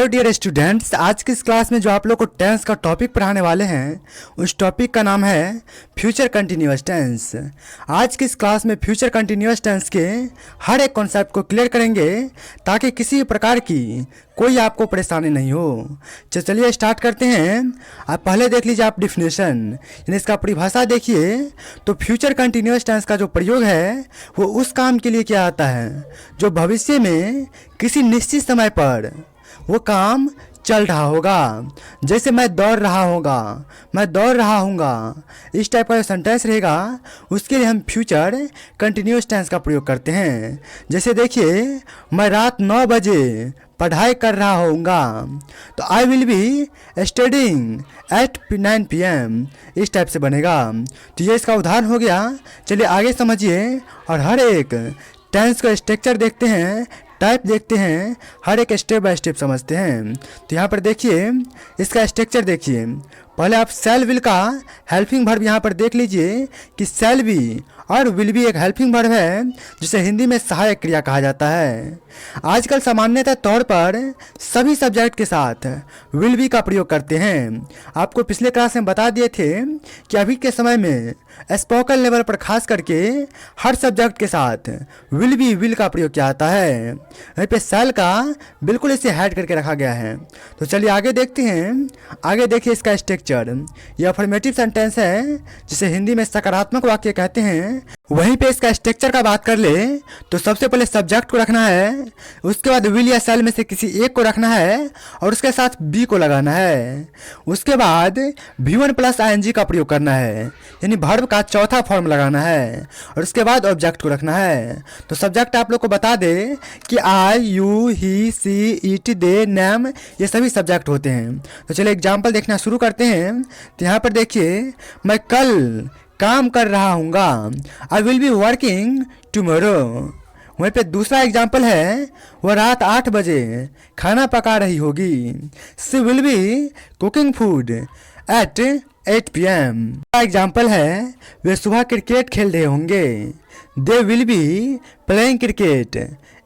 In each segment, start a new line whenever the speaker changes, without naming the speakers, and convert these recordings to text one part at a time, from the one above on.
Hello dear students, आज की इस क्लास में जो आप लोग को टेंस का टॉपिक पढ़ाने वाले हैं उस टॉपिक का नाम है फ्यूचर कंटिन्यूअस टेंस। आज की इस क्लास में फ्यूचर कंटिन्यूअस टेंस के हर एक कॉन्सेप्ट को क्लियर करेंगे ताकि किसी भी प्रकार की कोई आपको परेशानी नहीं हो। चलिए स्टार्ट करते हैं। आप पहले देख लीजिए आप डिफिनेशन यानी इसका परिभाषा देखिए। तो फ्यूचर कंटिन्यूअस टेंस का जो प्रयोग है वो उस काम के लिए किया जाता है जो भविष्य में किसी निश्चित समय पर वो काम चल रहा होगा। जैसे मैं दौड़ रहा हूँगा, इस टाइप का जो सेंटेंस रहेगा उसके लिए हम फ्यूचर कंटिन्यूअस टेंस का प्रयोग करते हैं। जैसे देखिए, मैं रात 9 बजे पढ़ाई कर रहा होऊंगा, तो I will be studying at 9 PM, इस टाइप से बनेगा। तो ये इसका उदाहरण हो गया। चलिए आगे समझिए और हर एक टेंस का स्ट्रक्चर देखते हैं, टाइप देखते हैं, हर एक स्टेप बाय स्टेप समझते हैं। तो यहाँ पर देखिए इसका स्ट्रक्चर देखिए। पहले आप शैल विल का हेल्पिंग वर्ब यहाँ पर देख लीजिए कि शैल बी और विल बी एक हेल्पिंग वर्ब है जिसे हिंदी में सहायक क्रिया कहा जाता है। आजकल सामान्यतः तौर पर सभी सब्जेक्ट के साथ विल बी का प्रयोग करते हैं। आपको पिछले क्लास में बता दिए थे कि अभी के समय में स्पोकन लेवल पर खास करके हर सब्जेक्ट के साथ विल का प्रयोग किया जाता है। यहाँ पे शैल का बिल्कुल इसे हाइड करके रखा गया है। तो चलिए आगे देखते हैं। आगे देखिए इसका स्ट्रक्चर। ये अफर्मेटिव सेंटेंस है जिसे हिंदी में सकारात्मक वाक्य कहते हैं। वहीं पे इसका स्ट्रक्चर का बात कर ले तो सबसे पहले सब्जेक्ट को रखना है, उसके बाद विल या शैल में से किसी एक को रखना है और उसके साथ बी को लगाना है। उसके बाद V1 प्लस ING का प्रयोग करना है यानी वर्ब का चौथा फॉर्म लगाना है और उसके बाद ऑब्जेक्ट को रखना है। तो सब्जेक्ट आप लोग को बता दे कि I, you, he, she, it, they, name ये सभी सब्जेक्ट होते हैं। तो चलिए एग्जाम्पल देखना शुरू करते हैं। तो यहाँ पर देखिए, मैं कल काम कर रहा हूँगा, I will be working tomorrow. वहीं पे दूसरा एग्जाम्पल है, वह रात 8 बजे खाना पका रही होगी, she will be cooking food at 8 PM। Example है, वे सुबह क्रिकेट खेल रहे होंगे, they will be playing cricket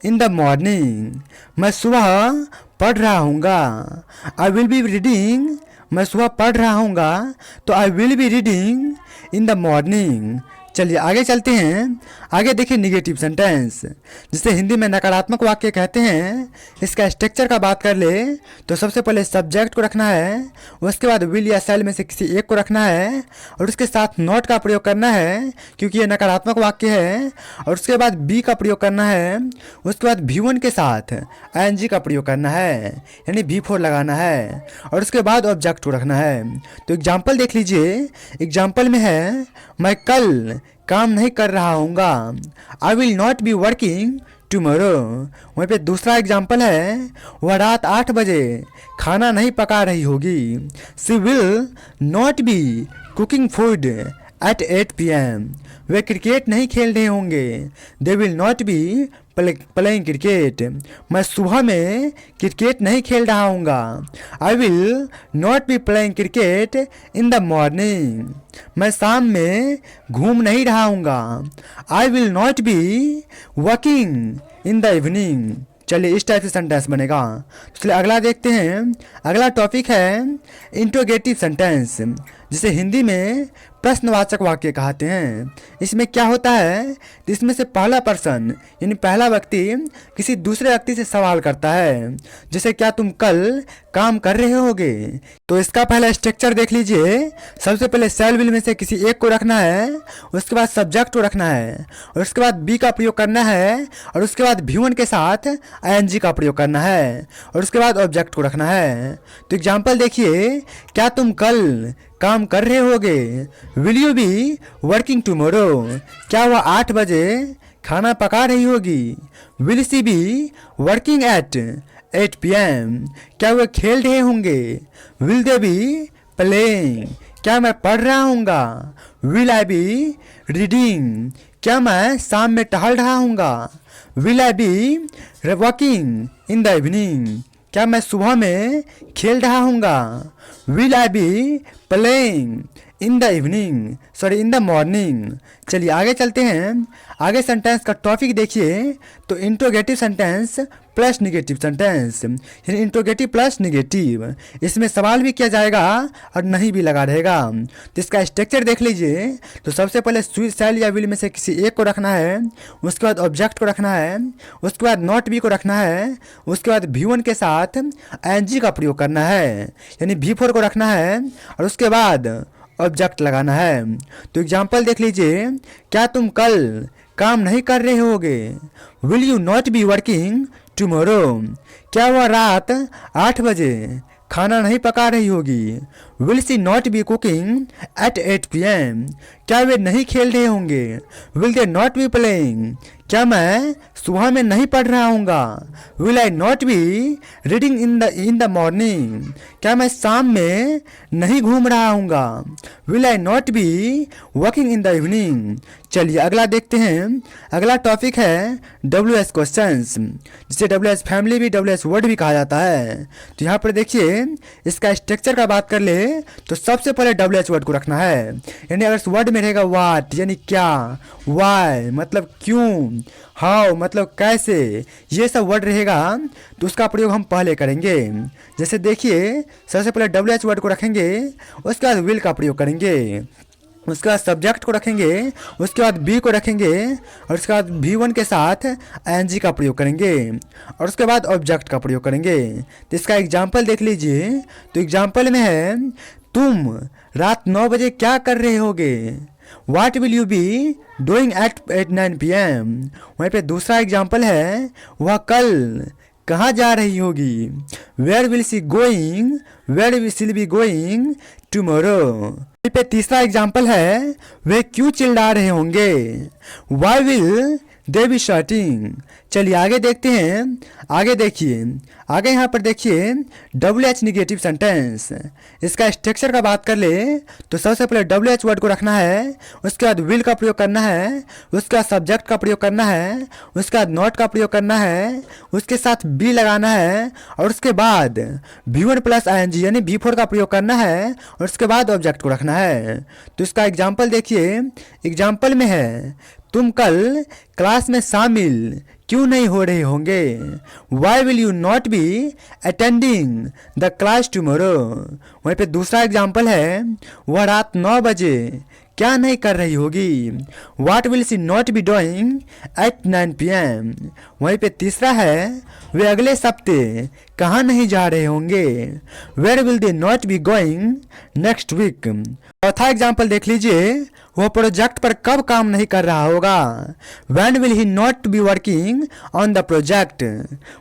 in the morning. मैं सुबह पढ़ रहा हूँगा, आई विल बी रीडिंग, मैं सुबह पढ़ रहा हूँगा तो I will B reading in the morning. चलिए आगे चलते हैं। आगे देखिए निगेटिव सेंटेंस जिसे हिंदी में नकारात्मक वाक्य कहते हैं। इसका स्ट्रक्चर का बात कर ले तो सबसे पहले सब्जेक्ट को रखना है, उसके बाद विल या शैल में से किसी एक को रखना है और उसके साथ नॉट का प्रयोग करना है क्योंकि ये नकारात्मक वाक्य है, और उसके बाद बी का प्रयोग करना है। उसके बाद V1 के साथ ING का प्रयोग करना है यानी V4 लगाना है और उसके बाद ऑब्जेक्ट को रखना है। तो एग्जाम्पल देख लीजिए। एग्जाम्पल में है, मैं कल काम नहीं कर रहा हूँगा, I will not be working tomorrow. वहीं पे दूसरा एग्जाम्पल है, वह रात 8 बजे खाना नहीं पका रही होगी, she will not be cooking food at 8 PM। वे क्रिकेट नहीं खेल रहे होंगे, they will not be playing cricket. मैं सुबह में क्रिकेट नहीं खेल रहा हूँगा, I will not be playing cricket in the morning. मैं शाम में घूम नहीं रहा हूँगा, I will not be walking in the evening. चलिए इस टाइप से सेंटेंस बनेगा। चलिए अगला देखते हैं। अगला टॉपिक है इंट्रोगेटिव सेंटेंस जिसे हिंदी में प्रश्नवाचक वाक्य कहते हैं। इसमें क्या होता है, इसमें से पहला पर्सन यानी पहला व्यक्ति किसी दूसरे व्यक्ति से सवाल करता है, जैसे क्या तुम कल काम कर रहे होगे। तो इसका पहला स्ट्रक्चर देख लीजिए। सबसे पहले शैल विल में से किसी एक को रखना है, उसके बाद सब्जेक्ट को रखना है और उसके बाद बी का प्रयोग करना है और उसके बाद V1 के साथ ING का प्रयोग करना है और उसके बाद ऑब्जेक्ट को रखना है। तो एग्जाम्पल देखिए, क्या तुम कल काम कर रहे होगे, will you be working tomorrow. क्या वह 8 बजे खाना पका रही होगी, will she be working at 8 PM। क्या वे खेल रहे होंगे, विल दे बी प्लेइंग। क्या मैं पढ़ रहा हूँगा, विल आई बी रीडिंग। क्या मैं शाम में टहल रहा हूँगा, will I be walking in the evening. क्या मैं सुबह में खेल रहा हूँगा, will I be playing in the evening, sorry in the morning. चलिए आगे चलते हैं। आगे सेंटेंस का टॉपिक देखिए, तो interrogative sentence plus negative sentence, यानी इंट्रोगेटिव प्लस निगेटिव। इसमें सवाल भी किया जाएगा और नहीं भी लगा रहेगा। तो इसका स्ट्रक्चर देख लीजिए। तो सबसे पहले शैल या विल में से किसी एक को रखना है, उसके बाद ऑब्जेक्ट को रखना है, उसके बाद नॉट बी को रखना है, उसके बाद V1 के साथ ING का प्रयोग करना है, यानी V4 को रखना है और उसके बाद ऑब्जेक्ट लगाना है। तो एग्जाम्पल देख लीजिए। क्या तुम कल काम नहीं कर रहे होगे? Will you not be working tomorrow? क्या वह रात 8 बजे खाना नहीं पका रही होगी? Will she not be cooking at 8 PM? क्या वे नहीं खेल रहे होंगे? Will they not be playing? क्या मैं सुबह में नहीं पढ़ रहा हूँगा? Will I not be reading in the morning? क्या मैं शाम में नहीं घूम रहा हूँगा? Will I not be working in the evening? चलिए अगला देखते हैं। अगला टॉपिक है WH क्वेश्चंस, जिसे WH फैमिली भी WH वर्ड भी कहा जाता है। तो यहाँ पर देखिए, इसका स्ट्रक्चर का बात कर ले तो सबसे पहले WH वर्ड को रखना है, यानी अगर वर्ड में रहेगा वाट यानी क्या, वाई मतलब क्यों, हाउ मतलब कैसे, ये सब वर्ड रहेगा तो उसका प्रयोग हम पहले करेंगे। जैसे देखिए, सबसे पहले WH वर्ड को रखेंगे, उसके बाद विल का प्रयोग करेंगे, उसके बाद सब्जेक्ट को रखेंगे, उसके बाद बी को रखेंगे और उसके बाद V1 के साथ ING का प्रयोग करेंगे और उसके बाद ऑब्जेक्ट का प्रयोग करेंगे। तो इसका एग्जाम्पल देख लीजिए। तो एग्जाम्पल में है, तुम रात 9 बजे क्या कर रहे होगे? What will you be doing at 9 PM? वहीं पे दूसरा एग्जाम्पल है, वह कल कहाँ जा रही होगी? Where will she going? Where will she be going tomorrow? पे तीसरा एग्जाम्पल है, वे क्यों चिल्ला रहे होंगे? Why will they be shouting? चलिए आगे देखते हैं। आगे देखिए, आगे यहाँ पर देखिए WH निगेटिव सेंटेंस। इसका स्ट्रक्चर का बात कर ले तो सबसे पहले WH वर्ड को रखना है, उसके बाद विल का प्रयोग करना है, उसके बाद सब्जेक्ट का प्रयोग करना है, उसके बाद नॉट का प्रयोग करना है, उसके साथ बी लगाना है और उसके बाद V1 प्लस ING यानी V4 का प्रयोग करना है और उसके बाद ऑब्जेक्ट को रखना है। तो इसका एग्जाम्पल देखिए। एग्जाम्पल में है, तुम कल क्लास में शामिल क्यों नहीं हो रहे होंगे? Why will you not be attending the class tomorrow? वहीं पे दूसरा एग्जाम्पल है, वह रात 9 बजे क्या नहीं कर रही होगी? What will she not be doing at 9 PM? वहीं पे तीसरा है, वे अगले हफ्ते कहाँ नहीं जा रहे होंगे? Where will they not be going next week? चौथा एग्जाम्पल देख लीजिए, वह प्रोजेक्ट पर कब काम नहीं कर रहा होगा? When will he not be working on the project?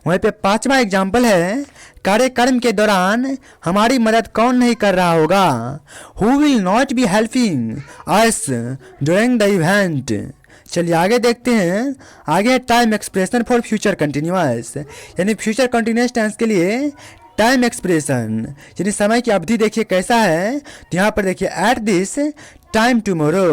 वहीं पे पांचवा एग्जाम्पल है, कार्यक्रम के दौरान हमारी मदद कौन नहीं कर रहा होगा? Who will not be helping us during the event? चलिए आगे देखते हैं। आगे time expression for future continuous, यानी फ्यूचर कंटिन्यूअस टेंस के लिए टाइम एक्सप्रेशन, यानी समय की अवधि देखिए कैसा है। तो यहाँ पर देखिए, एट दिस टाइम टुमारो,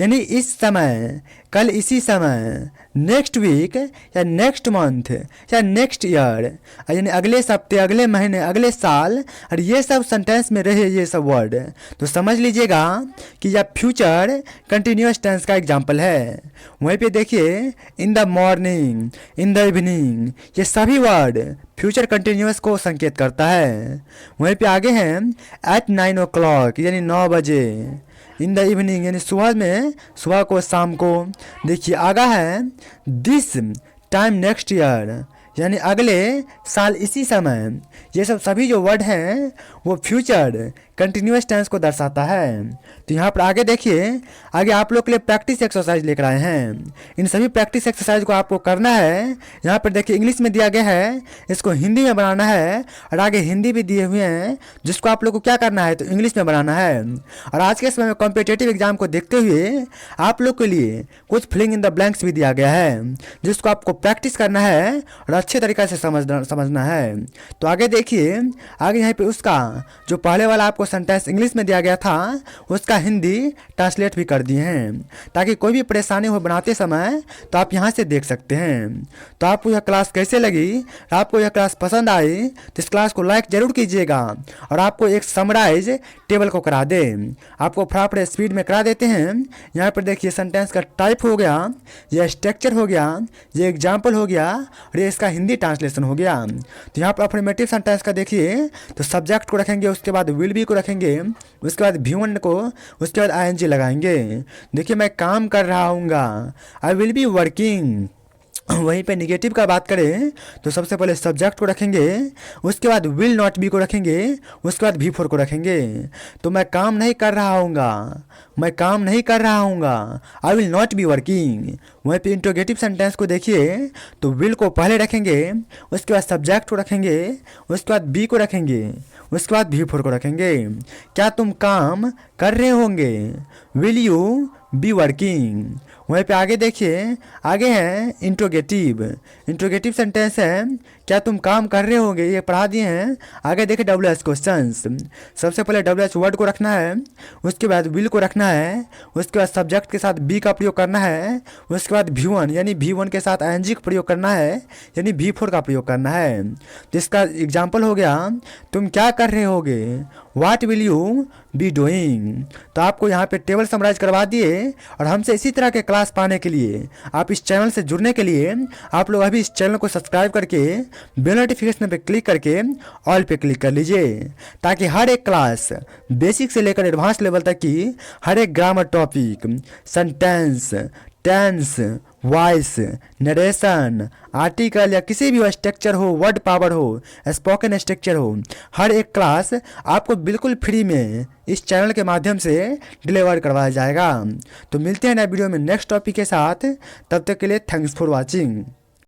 यानी इस समय, कल इसी समय, नेक्स्ट वीक या नेक्स्ट मंथ या नेक्स्ट ईयर, यानी अगले हफ्ते, अगले महीने, अगले साल, और ये सब सेंटेंस में रहे ये सब वर्ड, तो समझ लीजिएगा कि यह फ्यूचर कंटिन्यूअस टेंस का एग्जाम्पल है। वहीं पे देखिए, इन the morning, in the evening, ये सभी वर्ड फ्यूचर कंटिन्यूअस को संकेत करता है। वहीं पे आगे हैं, एट 9 o'clock यानी 9 बजे, इन द इवनिंग यानी सुबह में, सुबह को, शाम को। देखिए आगा है, दिस टाइम नेक्स्ट ईयर यानी अगले साल इसी समय। ये सब सभी जो वर्ड हैं वो फ्यूचर कंटिन्यूअस टेंस को दर्शाता है। तो यहाँ पर आगे देखिए, आगे आप लोग के लिए प्रैक्टिस एक्सरसाइज लेकर आए हैं। इन सभी प्रैक्टिस एक्सरसाइज को आपको करना है। यहाँ पर देखिए इंग्लिश में दिया गया है, इसको हिंदी में बनाना है, और आगे हिंदी भी दिए हुए हैं जिसको आप लोग को क्या करना है तो इंग्लिश में बनाना है। और आज के समय में कॉम्पिटेटिव एग्जाम को देखते हुए आप लोग के लिए कुछ फिलिंग इन द ब्लैंक्स भी दिया गया है जिसको आपको प्रैक्टिस करना है और अच्छे तरीक़े से समझना है। तो आगे देखिए, आगे यहाँ पे उसका जो पहले वाला आपको सेंटेंस इंग्लिश में दिया गया था उसका हिंदी ट्रांसलेट भी कर दिए हैं, ताकि कोई भी परेशानी हो बनाते समय तो आप यहाँ से देख सकते हैं। तो आपको यह क्लास कैसे लगी, आपको यह क्लास पसंद आई तो इस क्लास को लाइक ज़रूर कीजिएगा और आपको एक समराइज टेबल को करा दे। आपको फटाफट स्पीड में करा देते हैं। यहाँ पर देखिए सेंटेंस का टाइप हो गया, यह स्ट्रक्चर हो गया, ये एग्जाम्पल हो गया और ये इसका हिंदी ट्रांसलेशन हो गया। तो यहाँ पर अफर्मेटिव सेंटेंस का देखिए तो सब्जेक्ट को रखेंगे, उसके बाद विल बी को रखेंगे, उसके बाद V1 को, उसके बाद ING लगाएंगे। देखिए मैं काम कर रहा हूँगा, आई विल बी वर्किंग। वहीं पे निगेटिव का बात करें तो सबसे पहले सब्जेक्ट को रखेंगे, उसके बाद विल नॉट बी को रखेंगे, उसके बाद V4 को रखेंगे। तो मैं काम नहीं कर रहा हूँगा, मैं काम नहीं कर रहा हूँगा, I will not be working. वहीं पे इंट्रोगेटिव सेंटेंस को देखिए तो विल को पहले रखेंगे, उसके बाद सब्जेक्ट को रखेंगे, उसके बाद बी को रखेंगे, उसके बाद V4 को रखेंगे। क्या तुम काम कर रहे होंगे, विल यू बी वर्किंग। वहीं पे आगे देखिए, आगे है इंट्रोगेटिव सेंटेंस है, क्या तुम काम कर रहे होंगे, ये पढ़ा दिए हैं। आगे देखिए WH क्वेश्चंस, सबसे पहले WH वर्ड को रखना है, उसके बाद विल को रखना है, उसके बाद सब्जेक्ट के साथ बी का प्रयोग करना है, उसके बाद V1 यानी V1 के साथ ING का प्रयोग करना है, यानी V4 का प्रयोग करना है। जिसका एग्जाम्पल हो गया, तुम क्या कर रहे होगे, what will you be doing. तो आपको यहाँ पे टेबल समराइज करवा दिए और हमसे इसी तरह के क्लास पाने के लिए, आप इस चैनल से जुड़ने के लिए आप लोग अभी इस चैनल को सब्सक्राइब करके बेल नोटिफिकेशन पे क्लिक करके ऑल पे क्लिक कर लीजिए, ताकि हर एक क्लास बेसिक से लेकर एडवांस लेवल तक की हर एक grammar topic, sentence, tense, voice, narration, article या किसी भी स्ट्रक्चर हो, वर्ड पावर हो, स्पोकन स्ट्रक्चर हो, हर एक क्लास आपको बिल्कुल फ्री में इस चैनल के माध्यम से डिलीवर करवाया जाएगा। तो मिलते हैं नए वीडियो में नेक्स्ट टॉपिक के साथ, तब तक के लिए थैंक्स फॉर वॉचिंग।